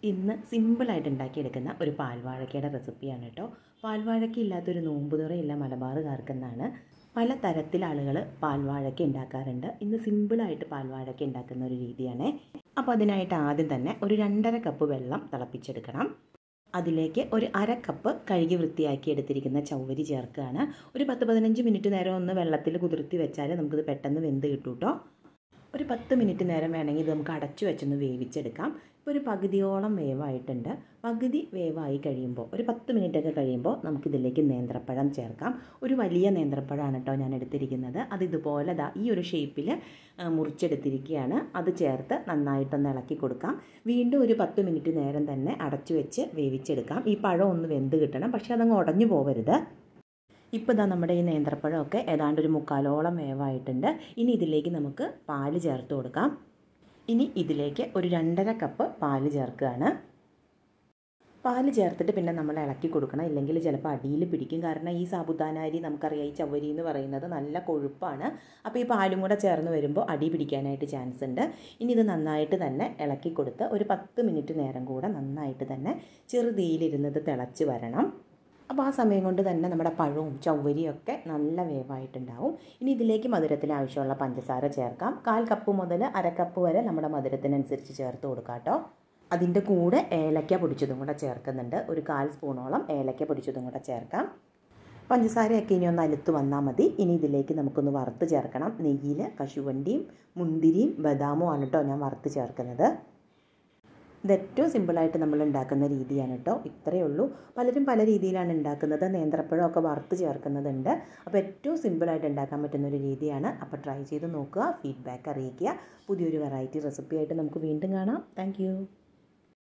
ഇന്ന് സിമ്പിളായിട്ട് ഉണ്ടാക്കിയെടുക്കുന്ന ഒരു പാൽവാഴക്കയുടെ റെസിപ്പിയാണ് കേട്ടോ. പാൽവാഴക്ക ഇല്ലാത്തൊരു നോമ്പുതുറയില്ല മലബാറുകാർക്കെന്നാണ്. പല തരത്തിൽ ആളുകൾ പാൽവാഴക്ക ഉണ്ടാക്കാറുണ്ട്. ഇന്ന് സിമ്പിളായിട്ട് പാൽവാഴക്ക ഉണ്ടാക്കുന്ന ഒരു രീതിയാണ്. അപ്പോൾ അതിനായിട്ട് ആദ്യം തന്നെ ഒരു 2.5 കപ്പ് വെള്ളം തിളപ്പിച്ചെടുക്കണം. അതിലേക്ക് ഒരു 1/2 കപ്പ് കഴുകി വൃത്തിയാക്കി എടുത്തിരിക്കുന്ന ചവ്വരി ചേർക്കുകയാണ്. ഒരു 10-15 മിനിറ്റ് നേരം ഒന്ന് വെള്ളത്തിൽ കുതിർത്തി വെച്ചാൽ നമുക്കിത് പെട്ടെന്ന് വെന്ത് കിട്ടും കേട്ടോ. ഒരു 10 മിനിറ്റ് നേരം വേണമെങ്കിൽ ഇത് നമുക്ക് അടച്ചു വെച്ചൊന്ന് വേവിച്ചെടുക്കാം. ഇപ്പോൾ ഒരു പകുതിയോളം വേവായിട്ടുണ്ട്. പകുതി വേവായി കഴിയുമ്പോൾ ഒരു 10 മിനിറ്റൊക്കെ കഴിയുമ്പോൾ നമുക്കിതിലേക്ക് നേന്ത്രപ്പഴം ചേർക്കാം. ഒരു വലിയ നേന്ത്രപ്പഴമാണ് കേട്ടോ ഞാൻ എടുത്തിരിക്കുന്നത്. അത് ഇതുപോലെ ഈ ഒരു ഷേപ്പിൽ മുറിച്ചെടുത്തിരിക്കുകയാണ്. അത് ചേർത്ത് നന്നായിട്ടൊന്ന് ഇളക്കി കൊടുക്കാം. വീണ്ടും ഒരു 10 മിനിറ്റ് നേരം തന്നെ അടച്ചു വെച്ച് വേവിച്ചെടുക്കാം. ഈ പഴം ഒന്ന് വെന്ത് കിട്ടണം, പക്ഷേ അതങ്ങ് ഉടഞ്ഞു പോകരുത്. ഇപ്പോൾ നമ്മുടെ ഈ നേന്ത്രപ്പഴമൊക്കെ ഏതാണ്ട് ഒരു 3/4 വേവായിട്ടുണ്ട്. ഇനി ഇതിലേക്ക് നമുക്ക് പാല് ചേർത്ത് കൊടുക്കാം. ഇനി ഇതിലേക്ക് ഒരു 2.5 കപ്പ് പാല് ചേർക്കുകയാണ്. പാല് ചേർത്തിട്ട് പിന്നെ നമ്മൾ ഇളക്കി കൊടുക്കണം, ഇല്ലെങ്കിൽ ചിലപ്പോൾ അടിയിൽ പിടിക്കും. കാരണം ഈ സാബുദാന അരി നമുക്കറിയാം, ഈ ചവ്വരി എന്ന് പറയുന്നത് നല്ല കൊഴുപ്പാണ്. അപ്പോൾ ഈ പാലും കൂടെ ചേർന്ന് വരുമ്പോൾ അടി പിടിക്കാനായിട്ട് ചാൻസ് ഉണ്ട്. ഇനി ഇത് നന്നായിട്ട് തന്നെ ഇളക്കി കൊടുത്ത് ഒരു 10 മിനിറ്റ് നേരം കൂടെ നന്നായിട്ട് തന്നെ ചെറുതീയിലിരുന്നത് തിളച്ച് വരണം. അപ്പോൾ ആ സമയം കൊണ്ട് തന്നെ നമ്മുടെ പഴവും ചവ്വരിയും ഒക്കെ നല്ല വേവായിട്ടുണ്ടാവും. ഇനി ഇതിലേക്ക് മധുരത്തിന് ആവശ്യമുള്ള പഞ്ചസാര ചേർക്കാം. 1/4 കപ്പ് മുതൽ 1/2 കപ്പ് വരെ നമ്മുടെ മധുരത്തിനനുസരിച്ച് ചേർത്ത് കൊടുക്കാം കേട്ടോ. അതിൻ്റെ കൂടെ ഏലക്ക പൊടിച്ചതും കൂടെ ചേർക്കുന്നുണ്ട്. ഒരു 1/4 സ്പൂണോളം ഏലക്ക പൊടിച്ചതും കൂടെ ചേർക്കാം. പഞ്ചസാരയൊക്കെ ഇനി ഒന്ന് അലുത്ത് വന്നാൽ മതി. ഇനി ഇതിലേക്ക് നമുക്കൊന്ന് വറുത്ത് ചേർക്കണം. നെയ്യിൽ കശുവണ്ടിയും മുന്തിരിയും ബദാമും ആണ് കേട്ടോ ഞാൻ വറുത്ത് ചേർക്കുന്നത്. ഇത് ഏറ്റവും സിമ്പിളായിട്ട് നമ്മൾ ഉണ്ടാക്കുന്ന രീതിയാണ് കേട്ടോ. ഇത്രയേ ഉള്ളൂ. പലരും പല രീതിയിലാണ് ഉണ്ടാക്കുന്നത്. നേന്ത്രപ്പഴമൊക്കെ വറുത്ത് ചേർക്കുന്നതുണ്ട്. അപ്പോൾ ഏറ്റവും സിമ്പിളായിട്ട് ഉണ്ടാക്കാൻ പറ്റുന്നൊരു രീതിയാണ്. അപ്പോൾ ട്രൈ ചെയ്ത് നോക്കുക, ഫീഡ്ബാക്ക് അറിയിക്കുക. പുതിയൊരു വെറൈറ്റി റെസിപ്പിയായിട്ട് നമുക്ക് വീണ്ടും കാണാം. താങ്ക്